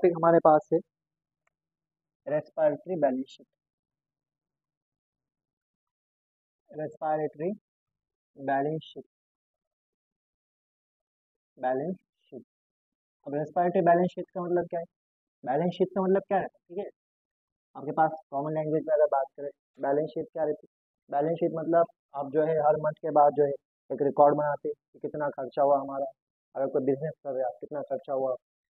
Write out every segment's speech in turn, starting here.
Topic हमारे पास है respiratory balance sheet. Respiratory balance sheet balance sheet. अब रेस्पिरेटरी बैलेंस शीट का मतलब क्या है? बैलेंस शीट का मतलब क्या है? ठीक है, आपके पास कॉमन लैंग्वेज में अगर बात करें बैलेंस शीट क्या रहती है? बैलेंस शीट मतलब आप जो है हर मंथ के बाद जो है एक रिकॉर्ड बनाते हैं कि कितना खर्चा हुआ हमारा। अगर कोई बिजनेस कर रहे हैं आप, कितना खर्चा हुआ,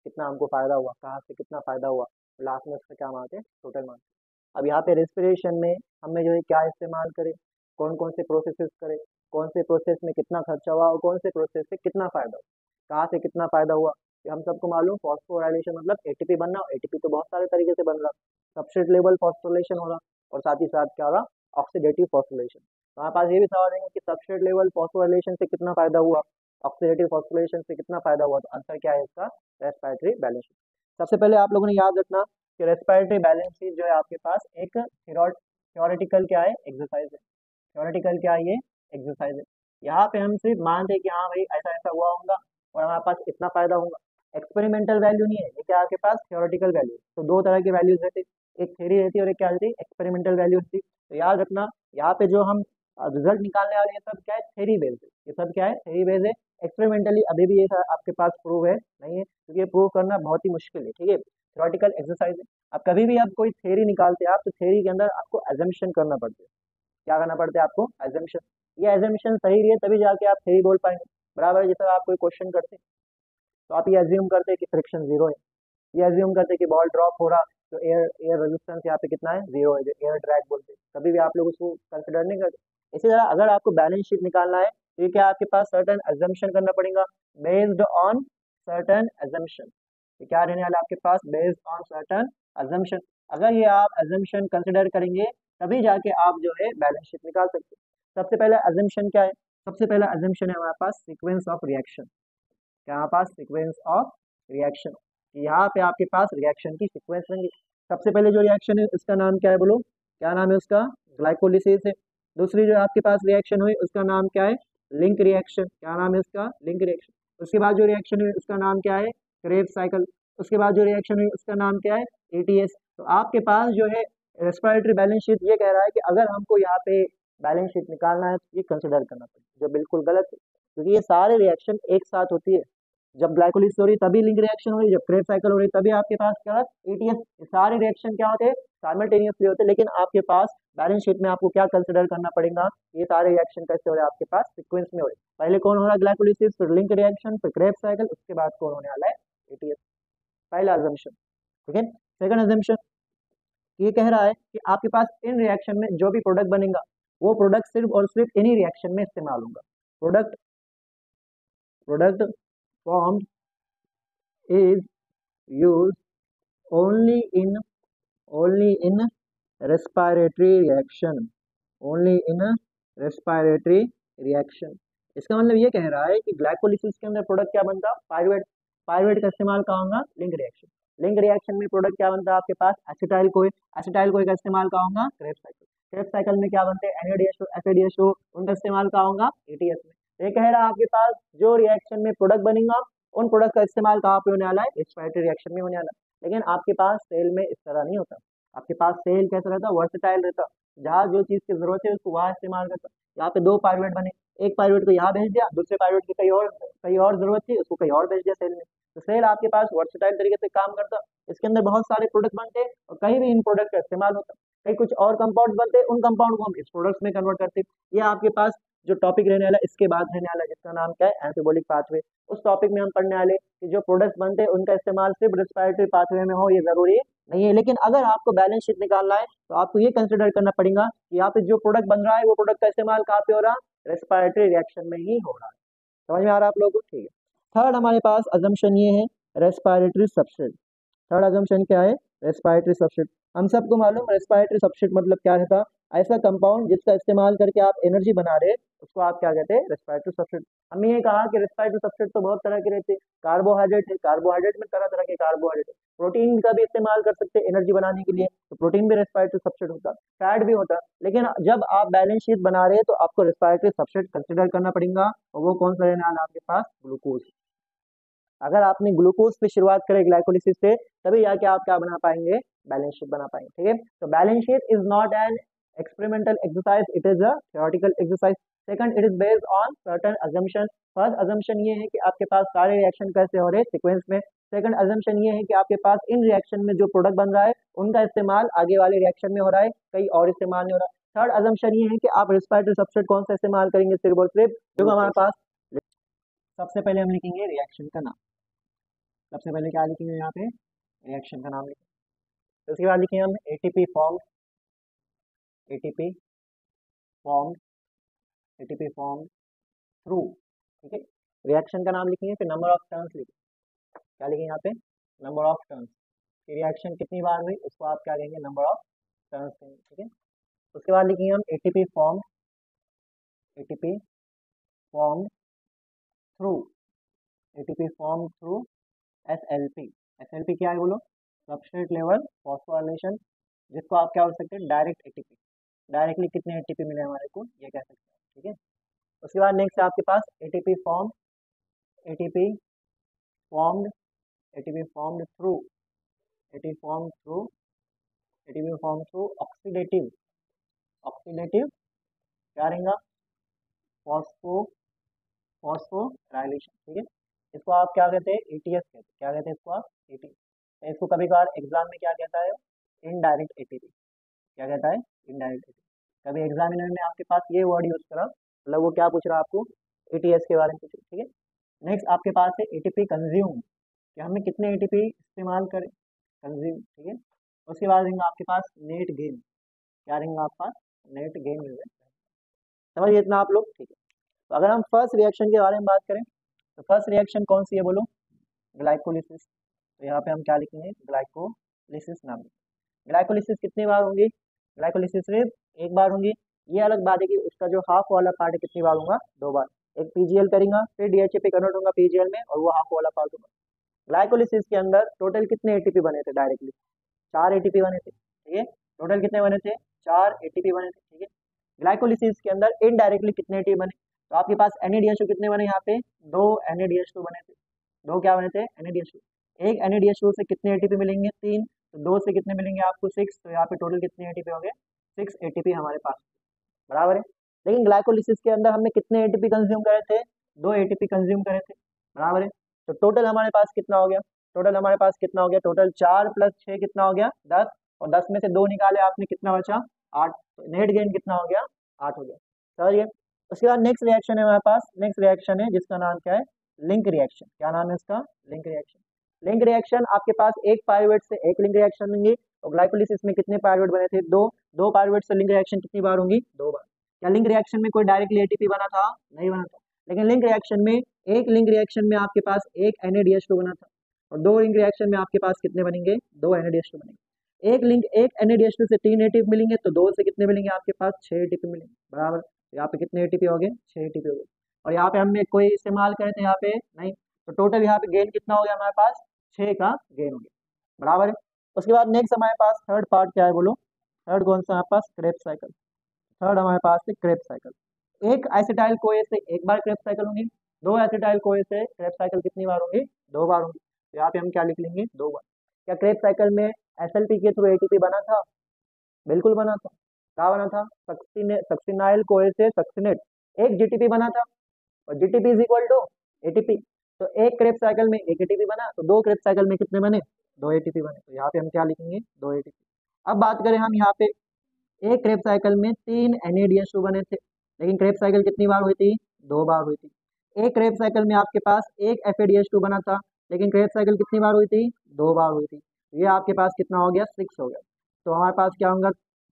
कितना हमको फायदा हुआ, कहाँ से कितना फायदा हुआ, लास्ट में उसका क्या मानते हैं, टोटल मानते हैं। अब यहाँ पे रेस्पिरेशन में हमें जो है क्या इस्तेमाल करें, कौन कौन से प्रोसेसेस करें, कौन से प्रोसेस में कितना खर्चा हुआ और कौन से प्रोसेस से कितना फायदा हुआ, कहाँ से कितना फायदा हुआ, ये हम सबको मालूम। फॉस्फोराइलेशन मतलब एटीपी बनना, एटीपी तो बहुत सारे तरीके से बन रहा, सबस्ट्रेट लेवल फॉस्फोरिलेशन हो रहा और साथ ही साथ क्या हो रहा, ऑक्सीडेटिव फॉस्फोरिलेशन। तो हमारे पास ये भी सवाल है कि सबस्ट्रेट लेवल फॉस्फोरिलेशन से कितना फायदा हुआ, ऑक्सीडेटिव फॉस्फोरिलेशन से कितना फायदा हुआ। तो आंसर क्या है इसका? Respiratory balance sheet. सबसे पहले आप लोगों ने याद रखना कि रेस्पिरेटरी बैलेंस शीट जो है आपके पास एक थ्योरेटिकल क्या है, एक्सरसाइज है। थ्योरेटिकल क्या है, ये एक्सरसाइज है। यहाँ पे हम सिर्फ मानते हैं कि हाँ भाई ऐसा ऐसा हुआ होगा और हमारे पास इतना फायदा होगा। एक्सपेरिमेंटल वैल्यू नहीं है ये, क्या आपके पास थ्योरेटिकल वैल्यू। तो दो तरह की वैल्यूज रहती है, एक थ्योरी रहती है और एक क्या रहती है, एक्सपेरिमेंटल वैल्यू रहती है। तो याद रखना यहाँ पे जो हम रिजल्ट निकालने वाले ये सब क्या है, थ्योरी बेस्ड है। ये सब क्या है, थ्योरी बेस्ड है। एक्सपेरिमेंटली अभी भी ये आपके पास प्रूव है नहीं है, क्योंकि ये प्रूव करना बहुत ही मुश्किल है। ठीक है, थ्योरेटिकल एक्सरसाइज है। अब कभी भी आप कोई थ्योरी निकालते हैं आप, तो थ्योरी के अंदर आपको एजम्पशन करना पड़ता है। क्या करना पड़ता है आपको? एजम्पशन। ये एजम्पशन सही रही है तभी जाके आप थ्योरी बोल पाएंगे। बराबर है, जैसे आप कोई क्वेश्चन करते हैं तो आप ये एज्यूम करते हैं कि फ्रिक्शन जीरो है, ये एज्यूम करते हैं कि बॉल ड्रॉप हो रहा तो एयर एयर रेजिस्टेंस यहाँ पे कितना है, जीरो है, जो एयर ड्रैग बोलते हैं। कभी भी आप लोग उसको कंसिडर नहीं करते। इसी तरह अगर आपको बैलेंस शीट निकालना है तो ये क्या आपके पास सर्टेन एजम्पशन करना पड़ेगा, बेस्ड ऑन सर्टेन एजम्पशन। ये क्या रहने वाला आपके पास, बेस्ड ऑन सर्टेन एजम्पशन। अगर ये आप एजम्पशन कंसिडर करेंगे तभी जाके आप जो है बैलेंस शीट निकाल सकते हैं। सबसे पहले एजम्पशन क्या है? सबसे पहला एजम्पशन है हमारे पास सीक्वेंस ऑफ रिएक्शन। क्या हमारे पास? Sequence of reaction. यहाँ पे आपके पास रिएक्शन की सीक्वेंस रहेंगे। सबसे पहले जो रिएक्शन है उसका नाम क्या है, बोलो क्या नाम है उसका? ग्लाइकोलिसिस है। दूसरी जो आपके पास रिएक्शन हुई उसका नाम क्या है? Link reaction. क्या नाम है उसका? Link reaction. उसके बाद जो रिएक्शन हुई उसका नाम क्या है? Krebs cycle. उसके बाद जो रिएक्शन हुई उसका नाम क्या है? एटीएस। तो आपके पास जो है रेस्पिरेटरी बैलेंस शीट ये कह रहा है कि अगर हमको यहाँ पे बैलेंस शीट निकालना है तो ये कंसिडर करना पड़ेगा, जो बिल्कुल गलत है, क्योंकि ये सारे रिएक्शन एक साथ होती है। जब ग्लाइकोलिसिस हो रही तभी लिंक रिएक्शन हो रही, जब क्रेब साइकिल हो रही तभी आपके पास क्या है, एटीएस। सारे रिएक्शन क्या होते हैं, साइमल्टेनियसली होते हैं। लेकिन आपके पास बैलेंस शीट में आपको क्या कंसिडर करना पड़ेगा, ये सारे रिएक्शन कैसे हो रहे हैं आपके पास, सीक्वेंस में हो रहे हैं। पहले कौन हो रहा है, ग्लाइकोलिसिस, फिर लिंक रिएक्शन, फिर क्रेब साइकिल, उसके बाद कौन होने वाला है, एटीएस। पहला अजम्पशन। ठीक है। सेकंड अजम्पशन ये कह रहा है कि आपके पास इन रिएक्शन में जो भी प्रोडक्ट बनेगा वो प्रोडक्ट सिर्फ और सिर्फ इन्हीं रिएक्शन में इस्तेमाल होगा। Product product formed is used only in respiratory reaction, only in respiratory reaction। इसका मतलब ये कह रहा है कि ग्लाइकोलिसिस के अंदर प्रोडक्ट क्या बनता है, पायरुवेट। पायरुवेट का इस्तेमाल कहाँ होगा, लिंक रिएक्शन। लिंक रिएक्शन में प्रोडक्ट क्या बनता है आपके पास, एसिटाइल कोई। एसिटाइल कोई का इस्तेमाल कहाँ होगा, क्रेब साइकिल। क्रेब साइकिल में क्या बनते हैं, NADHO FADHO, उनका इस्तेमाल कहाँ होगा, एटीएस में। ये कह रहा है आपके पास जो रिएक्शन में प्रोडक्ट बनेगा उन प्रोडक्ट का इस्तेमाल कहाँ पे होने वाला है, रेस्पिरेटरी रिएक्शन में होने वाला है। लेकिन आपके पास सेल में इस तरह नहीं होता। आपके पास सेल कैसा रहता है, वर्सेटाइल रहता। जहाँ जो चीज की जरूरत है उसको वहाँ इस्तेमाल करता। यहाँ पे दो पायरुवेट बने, एक पायरुवेट को यहाँ भेज दिया, दूसरे पायरुवेट की कहीं और जरूरत थी उसको कहीं और भेज दिया सेल में। तो सेल आपके पास वर्सेटाइल तरीके से काम करता। इसके अंदर बहुत सारे प्रोडक्ट बनते हैं और कहीं भी इन प्रोडक्ट का इस्तेमाल होता। कहीं कुछ और कंपाउंड बनते हैं, उन कंपाउंड को हम इस प्रोडक्ट्स में कन्वर्ट करते हैं। ये आपके पास जो टॉपिक रहने वाला है इसके बाद रहने वाला है, जिसका नाम क्या है, एंटीबॉलिक पाथवे। उस टॉपिक में हम पढ़ने वाले कि जो प्रोडक्ट्स बनते हैं उनका इस्तेमाल सिर्फ रेस्पिरेटरी पाथवे में हो ये जरूरी नहीं है। लेकिन अगर आपको बैलेंस शीट निकालना है तो आपको ये कंसिडर करना पड़ेगा कि यहाँ पे जो प्रोडक्ट बन रहा है वो प्रोडक्ट का इस्तेमाल कहाँ पे हो रहा है, रेस्पिरेटरी रिएक्शन में ही हो रहा है। समझ में आ रहा है आप लोगों को? ठीक है। थर्ड हमारे पास अजम्पशन ये है, रेस्पिरेटरी सबस्ट्रेट। थर्ड अजम्पशन क्या है, रेस्पिरेटरी सबस्ट्रेट। हम सबको मालूम रेस्पिरेटरी सबस्ट्रेट मतलब क्या रहता, ऐसा कंपाउंड जिसका इस्तेमाल करके आप एनर्जी बना रहे उसको आप क्या कहते हैं, रेस्पिरेटरी सबस्ट्रेट। हमने ये कहा कि रेस्पिरेटरी सबस्ट्रेट तो बहुत तरह के रहते हैं। कार्बोहाइड्रेट है, कार्बोहाइड्रेट में तरह तरह के कार्बोहाइड्रेट है। प्रोटीन का भी इस्तेमाल कर सकते हैं एनर्जी बनाने के लिए, तो प्रोटीन भी रेस्पिरेटरी सबस्ट्रेट होता। फैट भी होता। लेकिन जब आप बैलेंस शीट बना रहे हैं तो आपको रेस्पिरेटरी सबस्ट्रेट कंसिडर करना पड़ेगा, और वो कौन सा रहने वाला आपके पास, ग्लूकोज। अगर आपने ग्लूकोज से शुरुआत करें ग्लाइकोलिसिस से, तभी जाके आप क्या बना पाएंगे, बैलेंस शीट बना पाएंगे। ठीक है, तो balance sheet is not an experimental exercise, it is a theoretical exercise. Second, it is based on certain assumption. First assumption ये है कि आपके पास सारे रिएक्शन कैसे हो रहे हैं, सीक्वेंस में। सेकंड अजम्पशन ये है कि आपके पास इन रिएक्शन में जो प्रोडक्ट बन रहा है उनका इस्तेमाल आगे वाले रिएक्शन में हो रहा है, कहीं और इस्तेमाल नहीं हो रहा। थर्ड अजम्पशन ये है कि आप रिस्पिरेटरी सब्सट्रेट कौन सा इस्तेमाल करेंगे, सिर्बोट्रिप, जो हमारे पास। सबसे पहले हम लिखेंगे रिएक्शन का नाम। सबसे पहले क्या लिखेंगे यहाँ पे, रिएक्शन का नाम लिखेंगे। उसके बाद लिखेंगे हम ATP form, ATP form, ATP form through. ठीक है, रिएक्शन का नाम लिखेंगे, फिर नंबर ऑफ टर्न्स लिखेंगे। क्या लिखेंगे यहाँ पे, नंबर ऑफ टर्न्स। रिएक्शन कितनी बार हुई उसको आप क्या कहेंगे, नंबर ऑफ टर्न्स कहेंगे। ठीक है, उसके बाद लिखेंगे हम ATP form, ATP form through, ATP form through SLP. SLP क्या है बोलो, सबस्ट्रेट लेवल फॉस्फोराइलेशन, जिसको आप क्या बोल सकते हैं, डायरेक्ट एटीपी। डायरेक्टली कितने एटीपी मिले हमारे को, ये कह सकते हैं। ठीक है, उसके बाद नेक्स्ट है आपके पास ATP form, ATP formed, ATP formed through, ATP form through, ATP form through oxidative, oxidative क्या रहेगा, फॉस्फो फॉस्फोराइलेशन। ठीक है, इसको आप क्या कहते हैं, एटीएस कहते हैं। क्या कहते हैं इसको आप, एटीएस। इसको कभी कभार एग्जाम में क्या कहता है, इनडायरेक्ट एटीपी। क्या कहता है, इनडायरेक्ट एटीपी। कभी एग्जामिनर ने आपके पास ये वर्ड यूज करा, मतलब वो क्या पूछ रहा है आपको, एटीएस के बारे में पूछ रहा है। ठीक है, नेक्स्ट आपके पास है एटीपी कंज्यूम, कि हमने कितने एटीपी इस्तेमाल करें, कंज्यूम। ठीक है, उसके बाद रहेंगे आपके पास नेट गेन। क्या रहेंगे आपके पास, नेट गेन मिल रहा है। समझिए इतना आप लोग। ठीक है, तो अगर हम फर्स्ट रिएक्शन के बारे में बात करें, तो फर्स्ट रिएक्शन कौन सी है बोलो, ग्लाइकोलिसिस। तो यहाँ पे हम क्या लिखेंगे, ग्लाइकोलिसिस नाम। ग्लाइकोलिसिस कितनी बार होंगी, ग्लाइकोलिसिस सिर्फ एक बार होंगी। ये अलग बात है कि उसका जो हाफ वाला पार्ट है कितनी बार होगा, दो बार। एक पीजीएल करेंगे, फिर डीएचए पे कन्वर्ट होगा पीजीएल में, और वो हाफ वाला पार्ट होगा। ग्लाइकोलिसिस के अंदर टोटल कितने एटीपी बने थे, डायरेक्टली 4 एटीपी बने थे। ठीक है, टोटल कितने बने थे, 4 एटीपी बने थे। ठीक है, ग्लाइकोलिसिस के अंदर इनडायरेक्टली कितने एटीपी बने, तो आपके पास NADH2 कितने बने यहाँ पे, 2 NADH2 बने थे। 2 क्या बने थे, NADH2। एक NADH2 से कितने एटीपी मिलेंगे, 3। तो 2 से कितने मिलेंगे आपको, 6। तो यहाँ पे टोटल कितने एटीपी हो गए, 6 एटीपी हमारे पास, बराबर है। लेकिन ग्लाइकोलिसिस के अंदर हमने कितने एटीपी कंज्यूम करे थे, 2 एटीपी कंज्यूम करे थे, बराबर है। तो टोटल हमारे पास कितना हो गया, टोटल हमारे पास कितना हो गया, टोटल 4 + 6 कितना हो गया, 10। और 10 में से 2 निकाले आपने, कितना बचा, 8। तो नेट गेन कितना हो गया, 8 हो गया। समझिए, उसके बाद नेक्स्ट रिएक्शन है हमारे पास, नेक्स्ट रिएक्शन है जिसका नाम क्या है, लिंक रिएक्शन। क्या नाम है इसका, लिंक रिएक्शन। लिंक रिएक्शन आपके पास एक पाइरुवेट से एक लिंक रिएक्शन होंगी, और ग्लाइकोलिसिस में कितने पाइरुवेट बने थे, 2। 2 पाइरुवेट से लिंक रिएक्शन कितनी बार होंगी, 2 बार। क्या लिंक रिएक्शन में कोई डायरेक्टली एटीपी बना था, नहीं बना था। लेकिन लिंक रिएक्शन में, एक लिंक रिएक्शन में आपके पास एक NADH2 बना था, और 2 लिंक रिएक्शन में आपके पास कितने बनेंगे, 2 NADH2 बनेंगे। एक NADH2 से 3 एटीपी मिलेंगे, तो 2 से कितने मिलेंगे आपके पास, 6 एटीपी मिलेंगे, बराबर। यहाँ पे कितने एटीपी हो गए, 6 एटीपी हो गए। और यहाँ पे हमने कोई इस्तेमाल करे थे, यहाँ पे नहीं। तो टोटल यहाँ पे गेन कितना हो गया हमारे पास, 6 का गेन हो गया, बराबर है। उसके बाद नेक्स्ट हमारे पास थर्ड पार्ट क्या है बोलो, थर्ड कौन सा हमारे पास, क्रेब्स साइकिल। थर्ड हमारे पास है क्रेब्स साइकिल। एक एसिटाइल कोए से एक बार क्रेब्स साइकिल होंगी, 2 एसिटाइल कोए से क्रेब्स साइकिल कितनी बार होंगी, 2 बार होंगी। तो यहाँ पे हम क्या लिख लेंगे, 2 बार। क्या क्रेब्स साइकिल में SLP के थ्रू एटीपी बना था, बिल्कुल बना था। क्या बना था, सक्सिनाइल कोए से सक्सिनेट, एक जीटीपी बना था, और GTP is equal to ATP. तो एक क्रेब्स साइकिल में एक एटीपी बना, तो 2 क्रेब्स साइकिल में कितने बने, 2 एटीपी बने। तो यहाँ पे हम क्या लिखेंगे, 2 एटीपी। अब बात करें हम यहाँ पे, एक क्रेब साइकिल में 3 NADH2 बने थे, लेकिन क्रेब साइकिल कितनी बार हुई थी, 2 बार हुई थी। एक क्रेब साइकिल में आपके पास एक FADH2 बना था, लेकिन क्रेब साइकिल कितनी बार हुई थी, 2 बार हुई थी। ये आपके पास कितना हो गया, 6 हो गया। तो हमारे पास क्या होगा,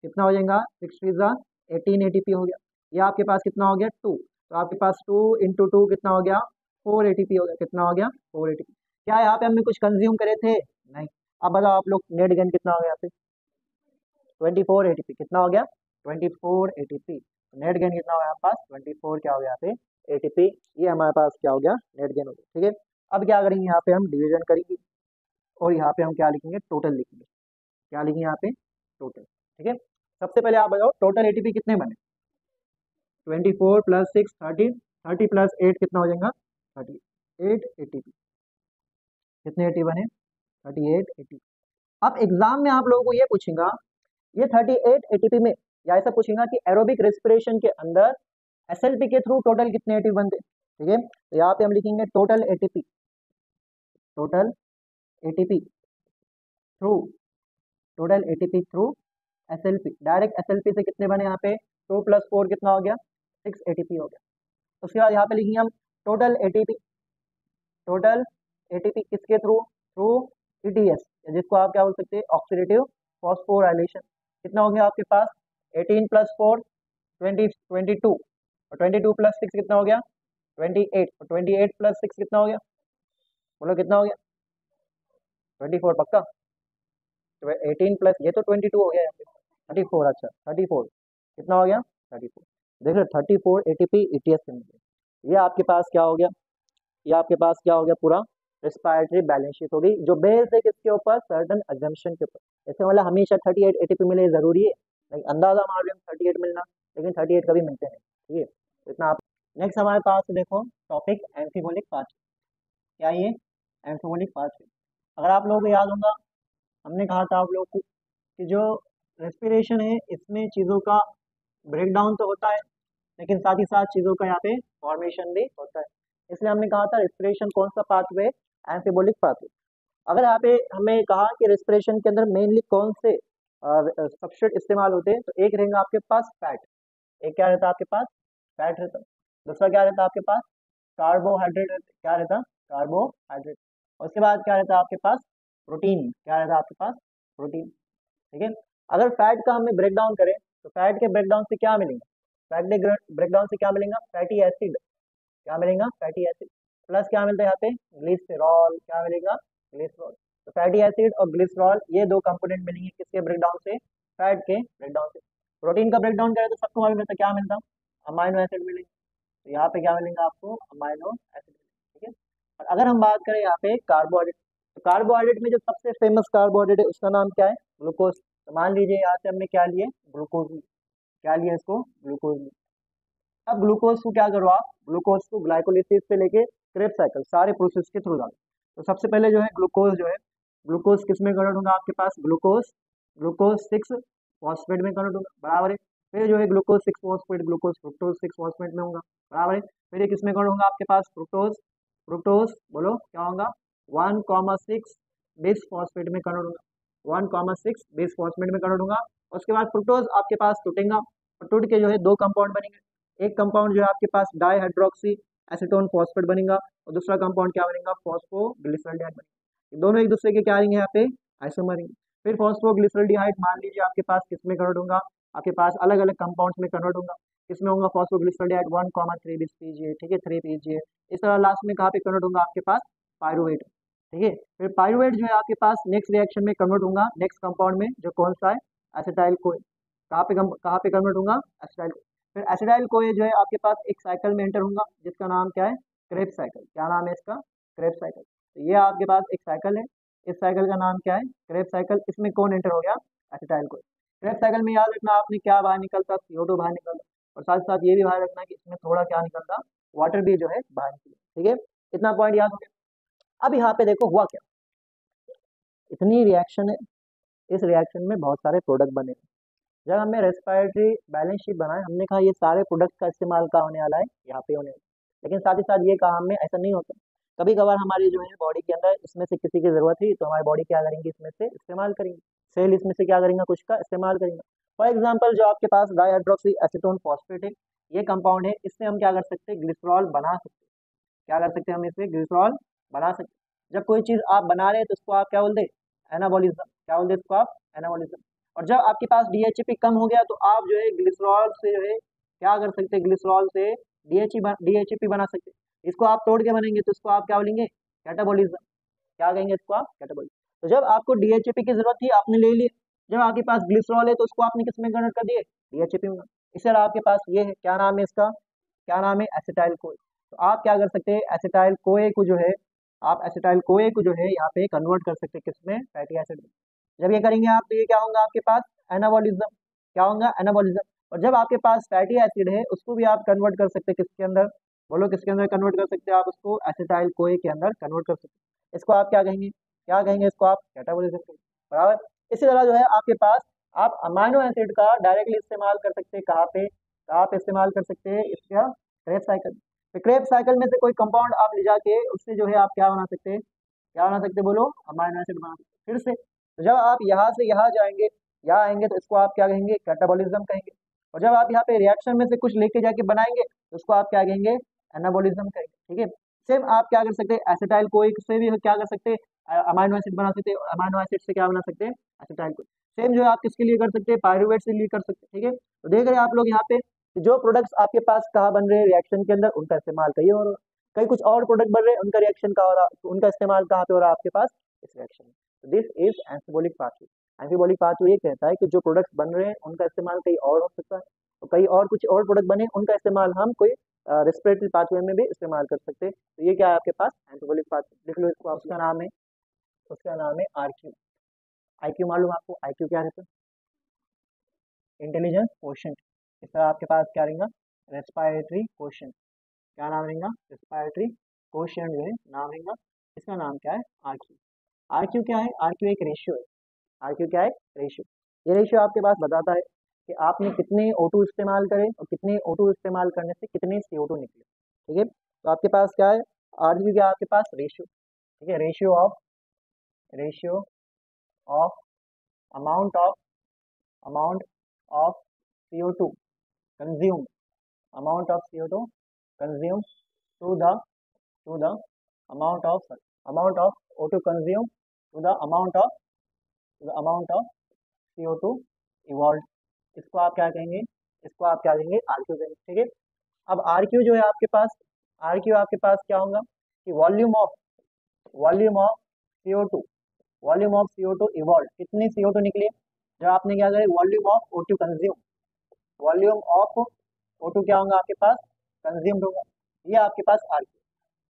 कितना हो जाएगा, 6 × 18 एटीपी हो गया। ये आपके पास कितना हो गया, 2। तो आपके पास 2 × 2 कितना हो गया, 4 एटीपी हो गया। कितना हो गया, 4 एटीपी। क्या यहाँ पे हमने कुछ कंज्यूम करे थे, नहीं। अब बताओ आप लोग, नेट गेन कितना हो गया यहाँ पे, 24 एटीपी। कितना हो गया, 24 एटीपी। नेट गेन कितना हो गया हमारे पास, 24 क्या हो गया यहाँ पे, एटीपी। ये हमारे पास क्या हो गया, नेट गेन हो गया। ठीक है, अब क्या करेंगे, यहाँ पे हम डिवीजन करेंगे, और यहाँ पे हम क्या लिखेंगे, टोटल लिखेंगे। क्या लिखेंगे यहाँ पे, टोटल। ठीक है, सबसे पहले आप बताओ टोटल एटीपी कितने बने, 24 + 6 30, 30 + 8 कितना हो जाएगा, 38 एटीपी। कितने एटी बने? 38 एटी। अब एग्जाम में आप लोगों को ये पूछेगा, ये 38 एटीपी में, या ऐसा पूछेगा कि एरोबिक रेस्पिरेशन के अंदर एसएलपी के थ्रू टोटल कितने एटीपी बनते? ठीक है, तो यहाँ पे हम लिखेंगे total ATP, total ATP through, total ATP through SLP. Direct SLP से कितने बने यहाँ पे? 2 + 4 कितना हो गया? 6 एटीपी हो गया। उसके बाद यहाँ पे लिखेंगे हम टोटल एटीपी, टोटल एटीपी किसके थ्रू? थ्रू ईटीएस, जिसको आप क्या बोल सकते हैं? Oxidative phosphorylation. कितना हो गया आपके पास? 18 + 4 22, और 22 + 6 कितना हो गया? 28, और 28 + 6 कितना हो गया? बोलो कितना हो गया? 24 पक्का? तो 18 प्लस ये तो 22 हो गया यहाँ पे, 34। अच्छा 34 कितना हो गया? 34। देखो 34 एटीपी ईटीएस के मिले। ये आपके पास क्या हो गया? ये आपके पास क्या हो गया? पूरा रेस्पिरेटरी बैलेंस शीट होगी, जो बेस्ड है किसके ऊपर? सर्टेन अजम्पशन के ऊपर। ऐसे मतलब हमेशा 38 एटीपी मिले जरूरी है? नहीं, अंदाजा मार रहे हम 38 मिलना, लेकिन 38 कभी मिलते नहीं। ठीक है, तो इतना आप। नेक्स्ट हमारे पास देखो टॉपिक एम्फिबोलिक पाथवे। क्या ये? एम्फिबोलिक पाथवे। अगर आप लोगों को याद होगा, हमने कहा था आप लोगों को कि जो रेस्पिरेशन है इसमें चीज़ों का ब्रेकडाउन तो होता है, लेकिन साथ ही साथ चीज़ों का यहाँ पे फॉर्मेशन भी होता है। इसलिए हमने कहा था रेस्पिरेशन कौन सा पाथवे? एम्फिबोलिक पाथवे। अगर यहाँ पे हमें कहा कि रेस्पिरेशन के अंदर मेनली कौन से सबस्ट्रेट इस्तेमाल होते हैं, तो एक रहेगा आपके पास फैट। एक क्या रहता है आपके पास? फैट रहता। दूसरा क्या रहता है आपके पास? कार्बोहाइड्रेट रहते। क्या रहता? कार्बोहाइड्रेट। और उसके बाद क्या रहता है आपके पास? प्रोटीन। क्या रहता है आपके पास? प्रोटीन। ठीक है, अगर फैट का हमें ब्रेकडाउन करें तो फैट के ब्रेकडाउन से क्या मिलेगा? फैट के ब्रेकडाउन से क्या मिलेगा? Fatty acid. क्या मिलेगा? Fatty acid. प्लस क्या मिलता है यहाँ पे? ग्लिसरॉल। क्या मिलेगा? ग्लिसरॉल। तो फैटी एसिड और ग्लिसरॉल ये दो कंपोनेंट मिलेंगे किसके ब्रेकडाउन से? फैट के ब्रेकडाउन से। प्रोटीन का ब्रेकडाउन करें तो सबको मालूम रहता है क्या मिलता? अमाइनो एसिड मिलेंगे। तो यहाँ पे क्या मिलेगा आपको? Amino acid. ठीक है, और अगर हम बात करें यहाँ पे कार्बोहाइड्रेट, तो कार्बोहाइड्रेट में जो सबसे फेमस कार्बोहाइड्रेट है उसका नाम क्या है? ग्लूकोज। तो मान लीजिए यहाँ से हमने क्या लिए? ग्लूकोज। क्या लिया इसको? ग्लूकोज। अब ग्लूकोज को क्या करो आप? ग्लूकोज को ग्लाइकोलिसिस से लेके क्रेब साइकिल सारे प्रोसेस के थ्रू डालो। तो सबसे पहले जो है ग्लूकोज जो है, ग्लूकोज किस में कन्वर्ट होगा आपके पास? ग्लूकोज, ग्लूकोज 6 फॉस्फेट में कन्वर्ट होगा, बराबर है। फिर जो है glucose 6 phosphate, glucose fructose 6 phosphate में होगा, बराबर है। फिर ये किस में कन्वर्ट होगा आपके पास? फ्रुक्टोज, फ्रुक्टोज बोलो क्या होगा? 1,6 बेस फॉस्फेट में कन्वर्ट होगा, 1,6 बेस फॉस्फेट में कन्वर्ट होगा। उसके बाद फ्रुक्टोज आपके पास टूटेगा, और टूट के जो है दो कंपाउंड बनेंगे। एक कंपाउंड जो है आपके पास डाईहाइड्रोक्सी एसीटोन फॉस्फेट बनेगा, और दूसरा कंपाउंड क्या बनेगा? फॉस्फोग्लिसरॉल्डिहाइड बनेगा। दोनों एक दूसरे के क्या रहेंगे यहाँ पे? आइसोमर रहेंगे। फिर फॉस्फोग्लिसरॉल्डिहाइड मान लीजिए आपके पास किस में कन्वर्ट होगा? आपके पास अलग अलग कंपाउंड्स में कन्वर्ट होगा। किसमें होगा? फॉस्फोग्लिसरॉल्डिहाइड 1,3 बीस पीजिए, ठीक है, 3 पीजिए। इस तरह लास्ट में कहाँ पे कन्वर्ट होगा आपके पास? पायरुवेट। ठीक है, फिर पायरुवेट जो है आपके पास नेक्स्ट रिएक्शन में कन्वर्ट होगा नेक्स्ट कंपाउंड में, जो कौन सा है? Acetyl CoA. कहाँ पे कन्वर्ट होगा? एसिटाइल। फिर एसिडाइल कोए जो है आपके पास एक साइकिल में एंटर होगा, जिसका नाम क्या है? Krebs cycle. क्या नाम है इसका? Krebs cycle. तो ये आपके पास एक साइकिल है, इस साइकिल का नाम क्या है? Krebs cycle. इसमें कौन एंटर हो गया? Acetyl CoA. क्रेब्स साइकिल में याद रखना आपने क्या बाहर निकलता? CO2 बाहर निकलता, और साथ साथ ये भी बाहर रखना कि इसमें थोड़ा क्या निकलता? वाटर भी जो है बाहर निकलता। ठीक है, इतना पॉइंट याद हो गया। अब यहाँ पे देखो हुआ क्या, इतनी रिएक्शन है, इस रिएक्शन में बहुत सारे प्रोडक्ट बने। जब हमने रेस्पिरेटरी बैलेंस शीट बनाया, हमने कहा ये सारे प्रोडक्ट्स का इस्तेमाल कहाँ होने वाला है? यहाँ पे होने वाला है। लेकिन साथ ही साथ ये कहा हमने ऐसा नहीं होता, कभी कभार हमारी जो है बॉडी के अंदर इसमें से किसी की जरूरत है तो हमारी बॉडी क्या करेंगे? इसमें से इस्तेमाल करेंगे। सेल इसमें से क्या करेंगे? कुछ का इस्तेमाल करेंगे। फॉर एग्जाम्पल जो आपके पास डाईहाइड्रोक्सी एसीटोन फॉस्फेट है, ये कंपाउंड है, इससे हम क्या कर सकते हैं? ग्लिसरॉल बना सकते हैं। क्या कर सकते हैं? हम इससे ग्लिसरॉल बना सकते हैं। जब कोई चीज़ आप बना रहे हैं तो उसको आप क्या बोलते हैं? एनाबॉलिज्म। क्या बोलते हैं इसको आप? एनाबॉलिज्म। और जब आपके पास DHP कम हो गया तो आप जो है ग्लिसरॉल से जो है क्या कर सकते हैं? ग्लिसरॉल से DHP बना सकते हैं। इसको आप तोड़ के बनेंगे तो इसको आप क्या बोलेंगे? कैटाबॉलिज्म। क्या कहेंगे इसको आप? कैटाबॉलिज्म। तो जब आपको DHP की जरूरत थी आपने ले ली, जब आपके पास ग्लिसरॉल है तो उसको आपने किस में कन्वर्ट कर दिए? DHP में। इस तरह आपके पास ये है, क्या नाम है इसका? क्या नाम है? Acetyl CoA. तो आप क्या कर सकते हैं? एसिटाइल कोए को जो है, आप एसिटाइल कोए को जो है यहाँ पे कन्वर्ट कर सकते हैं किसमें? फैटी एसिड में। जब ये करेंगे आप तो ये क्या होगा आपके पास? एनाबॉलिज्म। क्या होगा? एनाबॉलिज्म। और जब आपके पास फैटी एसिड है उसको भी आप कन्वर्ट कर सकते हैं किसके अंदर? बोलो किसके अंदर कन्वर्ट कर सकते हैं आप उसको? एसिटाइल कोए के अंदर कन्वर्ट कर सकते हैं। इसको आप क्या कहेंगे? क्या कहेंगे इसको? आप कैटाबोलिज्म कहेंगे। बराबर। इसी तरह जो है आपके पास आप अमाइनो एसिड का डायरेक्टली इस्तेमाल कर सकते हैं। कहाँ पे इस्तेमाल कर सकते हैं? इसका क्रेब साइकिल। तो क्रेब साइकिल में से कोई कंपाउंड आप ले जाके उससे जो है आप क्या बना सकते हैं? क्या बना सकते हैं? बोलो, अमाइनो एसिड बना सकते हैं। फिर से तो जब आप यहाँ से यहाँ जाएंगे, यहाँ आएंगे, तो इसको आप क्या कहेंगे? कैटाबॉलिज्म कहेंगे। और जब आप यहाँ पे रिएक्शन में से कुछ लेके जाके बनाएंगे तो उसको आप क्या कहेंगे? एनाबॉलिज्म कहेंगे। ठीक है। सेम आप क्या कर सकते हैं? एसिटाइल कोइक से भी क्या कर सकते हैं? अमाइनो एसिड बना सकते हैं। अमाइनो एसिड से क्या बना सकते हैं? एसिटाइल कोइक। सेम जो है आप किसके लिए कर सकते हैं? पायरुवेट से लिए कर सकते हैं। ठीक है। तो देख रहे हैं आप लोग यहाँ पे कि जो प्रोडक्ट्स आपके पास कहाँ बन रहे हैं रिएक्शन के अंदर, उनका इस्तेमाल कहीं और कहीं कुछ और प्रोडक्ट बन रहे हैं, उनका रिएक्शन कहाँ हो रहा, तो उनका इस्तेमाल कहाँ पे हो रहा है? आपके पास इस रिएक्शन में। तो दिस इज एंफिबोलिक पाथवे। एंफिबोलिक पाथवे ये कहता है कि जो प्रोडक्ट्स बन रहे हैं उनका इस्तेमाल कहीं और हो सकता है, तो कहीं और कुछ और प्रोडक्ट बने उनका इस्तेमाल हम कोई रेस्पिरेटरी पाथवे में भी इस्तेमाल कर सकते हैं। तो ये क्या है आपके पास? एंफिबोलिक पाथवे। लिख लो इसको। उसका नाम है आरक्यू। आईक्यू मालूम आपको? आईक्यू क्या रहता है? Intelligence quotient. इस तरह आपके पास क्या रहेगा? Respiratory quotient. क्या नाम रहेगा? रेस्पिरेटरी क्वोशिएंट जो है नाम रहेगा। इसका नाम क्या है? आरक्यू। आरक्यू क्या है? आरक्यू एक रेशियो है। आरक्यू क्या है? रेशियो। ये रेशियो आपके पास बताता है कि आपने कितने O2 इस्तेमाल करे और कितने O2 इस्तेमाल करने से कितने CO2 निकले। ठीक है। तो आपके पास क्या है? आरक्यू क्या है आपके पास? रेशियो। ठीक है। Ratio of amount of amount of CO2 consume, amount of CO2 consume to the amount of amount of O2 consumed to the amount of CO2 evolved। इसको आप क्या कहेंगे? इसको आप क्या कहेंगे? आरक्यू कहेंगे। ठीक है। अब आरक्यू जो है आपके पास, आरक्यू आपके पास क्या होगा कि volume of CO2, volume of CO2 evolve, कितने CO2 निकले जब आपने क्या करे? Volume of O2 consume, volume of O2 क्या होगा आपके पास? कंज्यूम्ड होगा। ये आपके पास आरक्यू।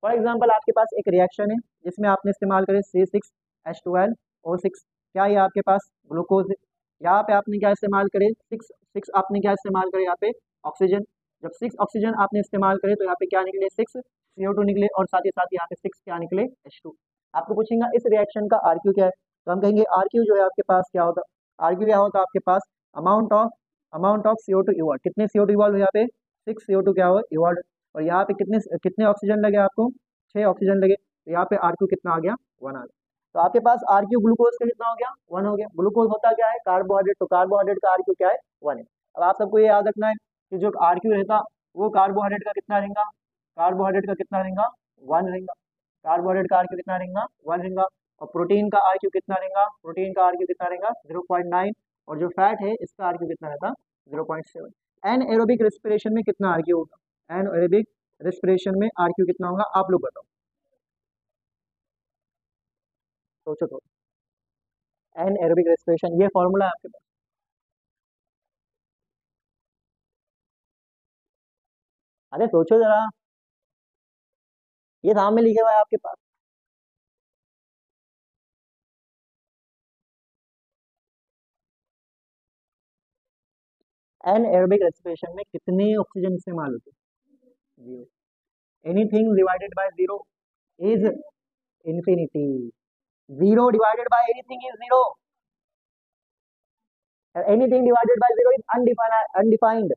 फॉर एग्जाम्पल आपके पास एक रिएक्शन है जिसमें आपने इस्तेमाल करे C6H12O6। क्या ये आपके पास ग्लूकोज है? यहाँ पे आपने क्या इस्तेमाल करे? सिक्स सिक्स आपने क्या इस्तेमाल करे? यहाँ पे ऑक्सीजन। जब 6 ऑक्सीजन आपने इस्तेमाल करे तो यहाँ पे क्या निकले? 6 CO2 निकले, और साथ ही साथ यहाँ पे 6 क्या निकले? H2। आपको पूछेगा इस रिएक्शन का आरक्यू क्या है, तो हम कहेंगे आरक्यू जो है आपके पास क्या होता? आरक्यू क्या होता आपके पास? Amount of CO2 evolve. कितने CO2 इवॉल्व? यहाँ पे 6 CO2 क्या हुआ? इवॉल्व। और यहाँ पे कितने कितने ऑक्सीजन लगे आपको? 6 ऑक्सीजन लगे। तो यहाँ पे आरक्यू कितना आ गया? 1 आ गया। तो आपके पास आरक्यू ग्लूकोज का कितना हो गया? 1 हो गया। ग्लूकोज होता क्या है? कार्बोहाइड्रेट। तो कार्बोहाइड्रेट का आरक्यू क्या है? 1 है। अब आप सबको ये याद रखना है कि जो आरक्यू रहता वो कार्बोहाइड्रेट का कितना रहेगा? कार्बोहाइड्रेट का कितना रहेगा? 1 रहेगा। कार्बोहाइड्रेट का आरक्यू कितना रहेगा? 1 रहेगा। और प्रोटीन का आरक्यू कितना रहेगा? प्रोटीन का आरक्यू कितना रहेगा? 0.9। और जो फैट है इसका आरक्यू कितना रहता? 0.7। एन एरोबिक रेस्पिरेशन में कितना आरक्यू होगा? एन एरोबिक रेस्पिरेशन में आरक्यू कितना होगा? आप लोग बताओ, सोचो तो। एन एरोबिक रेस्पिरेशन ये फॉर्मूला है आपके पास। अरे सोचो जरा, ये सामने लिखे हुआ है आपके पास। एन एरोबिक रेस्पिरेशन में कितने ऑक्सीजन इस्तेमाल होते हैं? 0। Anything divided by 0 is infinity. 0 divided by anything is 0। Anything divided by 0 is undefined.